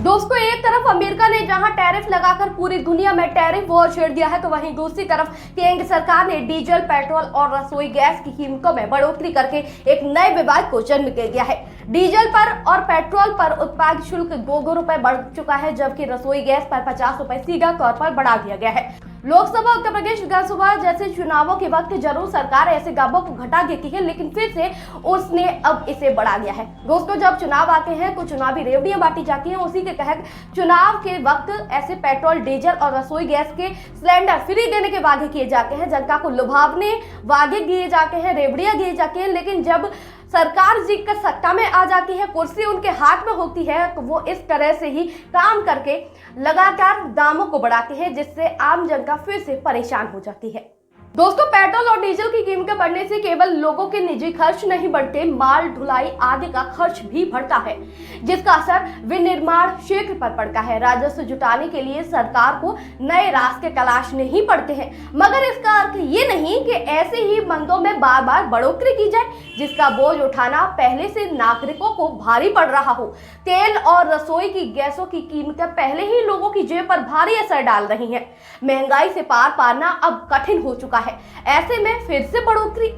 दोस्तों, एक तरफ अमेरिका ने जहां टैरिफ लगाकर पूरी दुनिया में टैरिफ वॉर छेड़ दिया है, तो वहीं दूसरी तरफ केंद्र सरकार ने डीजल, पेट्रोल और रसोई गैस की कीमतों में बढ़ोतरी करके एक नए विवाद को जन्म दे दिया है। डीजल पर और पेट्रोल पर उत्पाद शुल्क 2 रुपए बढ़ चुका है, जबकि रसोई गैस पर 50 रुपए सीधा तौर पर बढ़ा दिया गया है। लोकसभा, उत्तर प्रदेश विधानसभा जैसे चुनावों के वक्त जरूर सरकार ऐसे दावों को घटा देती है, लेकिन फिर से उसने अब इसे बढ़ा दिया है। दोस्तों, जब चुनाव आते हैं तो चुनावी रेवड़ियां बांटी जाती हैं। उसी के तहत चुनाव के वक्त ऐसे पेट्रोल, डीजल और रसोई गैस के सिलेंडर फ्री देने के वादे किए जाते हैं, जनता को लुभावने वादे दिए जाते हैं, रेवड़ियां दी जाती हैं। लेकिन जब सरकार जीतकर सत्ता में आ जाती है, कुर्सी उनके हाथ में होती है, तो वो इस तरह से ही काम करके लगातार दामों को बढ़ाती है, जिससे आम जनता फिर से परेशान हो जाती है। दोस्तों, पेट्रोल और डीजल की कीमतें बढ़ने से केवल लोगों के निजी खर्च नहीं बढ़ते, माल ढुलाई आदि का खर्च भी बढ़ता है, जिसका असर विनिर्माण क्षेत्र पर पड़ता है। राजस्व जुटाने के लिए सरकार को नए रास्ते तलाशने ही पड़ते हैं, मगर इसका अर्थ ये नहीं कि ऐसे ही मंदों में बार बार बढ़ोतरी की जाए, जिसका बोझ उठाना पहले से नागरिकों को भारी पड़ रहा हो। तेल और रसोई की गैसों की कीमतें पहले ही लोगों की जेब पर भारी असर डाल रही हैं। महंगाई से पार पाना अब कठिन हो चुका है। ऐसे में फिर से बढ़ोतरी।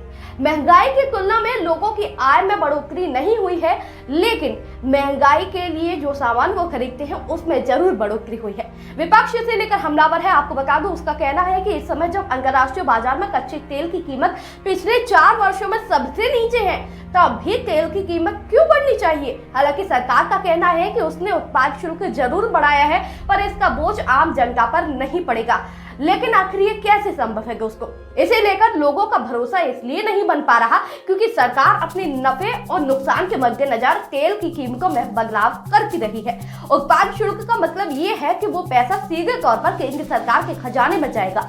महंगाई की तुलना में लोगों की आय में बढ़ोतरी नहीं हुई है, लेकिन महंगाई के लिए जो सामान वो खरीदते हैं उसमें जरूर बढ़ोतरी हुई है। विपक्ष से लेकर हमलावर है। आपको बता दूं, उसका कहना है कि इस समय जब अंतर्राष्ट्रीय बाजार में कच्चे तेल की कीमत पिछले 4 वर्षों में सबसे नीचे है, तब भी तेल की कीमत क्यों बढ़नी चाहिए। हालांकि सरकार का कहना है कि उसने उत्पाद शुल्क जरूर बढ़ाया है, पर इसका बोझ आम जनता पर नहीं पड़ेगा। लेकिन आखिर ये कैसे संभव है दोस्तों? इसे लेकर लोगों का भरोसा इसलिए नहीं बन पा रहा क्योंकि सरकार अपने नफे और नुकसान के मद्देनजर तेल की कीमतों में बदलाव करती रही है। उत्पाद शुल्क का मतलब ये है कि वो पैसा सीधे तौर पर केंद्र सरकार के खजाने में जाएगा।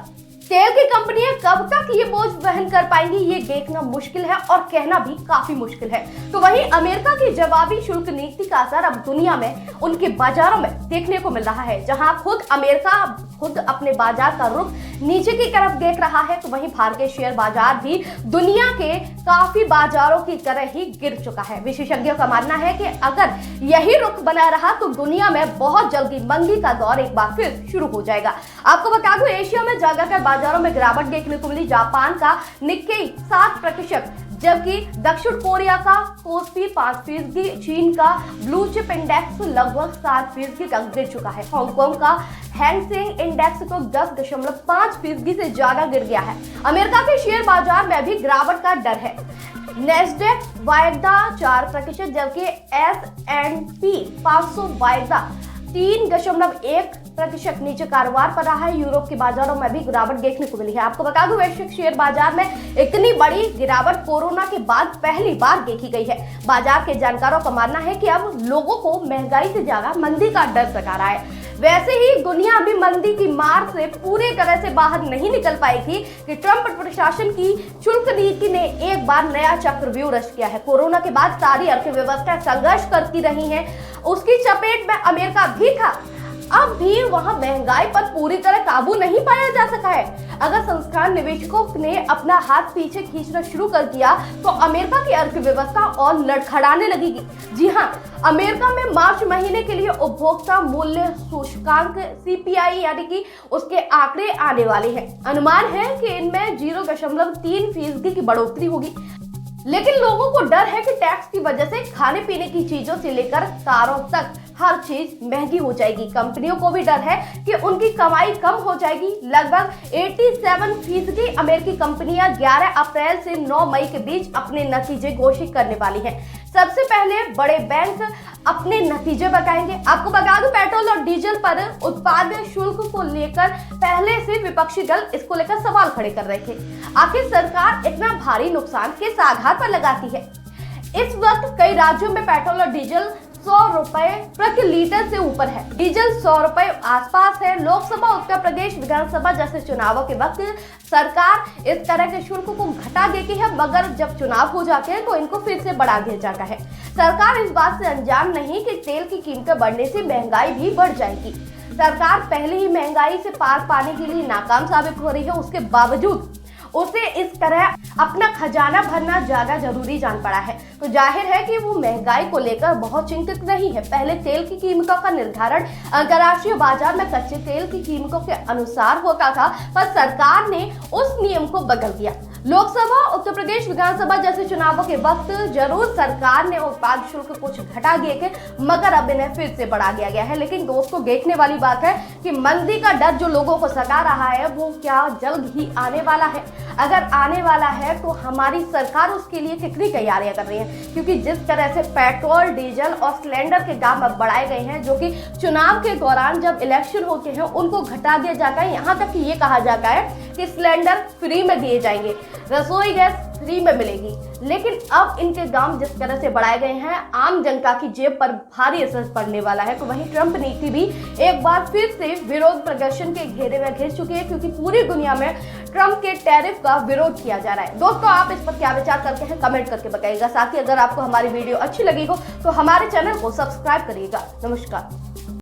तेल की कंपनियां कब तक ये बोझ वहन कर पाएंगी, ये देखना मुश्किल है और कहना भी काफी मुश्किल है। तो वहीं अमेरिका की जवाबी शुल्क नीति का असर अब दुनिया में उनके बाजारों में देखने को मिल रहा है। जहां खुद अमेरिका खुद अपने बाजार का रुख नीचे की तरफ देख रहा है, तो वहीं भारतीय शेयर बाजार भी दुनिया के काफी बाजारों की तरह ही गिर चुका है। विशेषज्ञों का मानना है कि अगर यही रुख बना रहा तो दुनिया में बहुत जल्दी मंदी का दौर एक बार फिर शुरू हो जाएगा। आपको बता दूं, एशिया में ज्यादातर बाजारों में गिरावट देखने को मिली। जापान का निक्केई 7%, जबकि दक्षिण कोरिया का कोस्पी 5%, चीन का ब्लू चिप इंडेक्स लगभग 7% तक गिर चुका है। हांगकांग का हैंगसेंग इंडेक्स तो 10.5% से ज्यादा गिर गया है। अमेरिका के शेयर बाजार में भी गिरावट का डर है। नेस्डेक वायदा 4%, जबकि S&P 500 वायदा 3.1% नीचे कारोबार पर रहा है। यूरोप के बाजारों में भी गिरावट देखने को मिली है। आपको बता दूं, वैश्विक शेयर बाजार में इतनी बड़ी गिरावट कोरोना के बाद पहली बार देखी गई है। बाजार के जानकारों का मानना है कि अब लोगों को महंगाई से ज्यादा मंदी का डर सता रहा है। वैसे ही दुनिया अभी मंदी की मार से पूरी तरह से बाहर नहीं निकल पाई थी कि ट्रंप प्रशासन की शुल्क नीति ने एक बार नया चक्रव्यूह रच किया है। कोरोना के बाद सारी अर्थव्यवस्था संघर्ष करती रही है, उसकी चपेट में अमेरिका भी था। अब भी वहां महंगाई पर पूरी तरह काबू नहीं पाया जा सका है। अगर संस्थान निवेशकों ने अपना हाथ पीछे खींचना शुरू कर दिया तो अमेरिका की अर्थव्यवस्था और लड़खड़ाने लगेगी। जी हाँ, अमेरिका में मार्च महीने के लिए उपभोक्ता मूल्य सूचकांक CPI यानी कि उसके आंकड़े आने वाले हैं। अनुमान है कि इनमें 0.3% की बढ़ोतरी होगी। लेकिन लोगों को डर है कि टैक्स की वजह से खाने पीने की चीजों से लेकर कारों तक हर चीज महंगी हो जाएगी। कंपनियों को भी डर है कि उनकी कमाई कम हो जाएगी। लगभग 87% अमेरिकी कंपनियां 11 अप्रैल से 9 मई के बीच अपने नतीजे घोषित करने वाली हैं। सबसे पहले बड़े बैंक अपने नतीजे बताएंगे। आपको बता दूं, पेट्रोल और डीजल पर उत्पाद शुल्क को लेकर पहले से विपक्षी दल इसको लेकर सवाल खड़े कर रहे थे। आखिर सरकार इतना भारी नुकसान किस आधार पर लगाती है? इस वक्त कई राज्यों में पेट्रोल और डीजल 100 रुपए प्रति लीटर से ऊपर है। डीजल 100 रुपए आसपास है। लोकसभा, उत्तर प्रदेश विधानसभा जैसे चुनावों के वक्त सरकार इस तरह के शुल्क को घटा देती है, मगर जब चुनाव हो जाते हैं तो इनको फिर से बढ़ा दिया जाता है। सरकार इस बात से अनजान नहीं कि तेल की कीमतें बढ़ने से महंगाई भी बढ़ जाएगी। सरकार पहले ही महंगाई से पार पाने के लिए नाकाम साबित हो रही है, उसके बावजूद उसे इस तरह अपना खजाना भरना ज्यादा जरूरी जान पड़ा है। तो जाहिर है कि वो महंगाई को लेकर बहुत चिंतित नहीं है। पहले तेल की कीमतों का निर्धारण अंतर्राष्ट्रीय बाजार में कच्चे तेल की कीमतों के अनुसार होता था, पर सरकार ने उस नियम को बदल दिया। लोकसभा, उत्तर प्रदेश विधानसभा जैसे चुनावों के वक्त जरूर सरकार ने उत्पाद शुल्क कुछ घटा दिए थे, मगर अब इन्हें फिर से बढ़ा दिया गया है। लेकिन दोस्तों, देखने वाली बात है कि मंदी का डर जो लोगों को सता रहा है वो क्या जल्द ही आने वाला है। अगर आने वाला है तो हमारी सरकार उसके लिए कितनी तैयारियां कर रही है, क्योंकि जिस तरह से पेट्रोल, डीजल और सिलेंडर के दाम अब बढ़ाए गए हैं, जो कि चुनाव के दौरान जब इलेक्शन होते हैं उनको घटा दिया जाता है। यहाँ तक कि ये कहा जाता है कि सिलेंडर फ्री में दिए जाएंगे, रसोई गैस फ्री में मिलेगी। लेकिन अब इनके दाम जिस तरह से बढ़ाए गए हैं, आम जनता की जेब पर भारी असर पड़ने वाला है। तो वहीं ट्रंप नीति भी एक बार फिर से विरोध प्रदर्शन के घेरे में घिर चुकी है, क्योंकि पूरी दुनिया में ट्रंप के टैरिफ का विरोध किया जा रहा है। दोस्तों, आप इस पर क्या विचार करते हैं कमेंट करके बताइएगा। साथ ही अगर आपको हमारी वीडियो अच्छी लगी हो तो हमारे चैनल को सब्सक्राइब करिएगा। नमस्कार।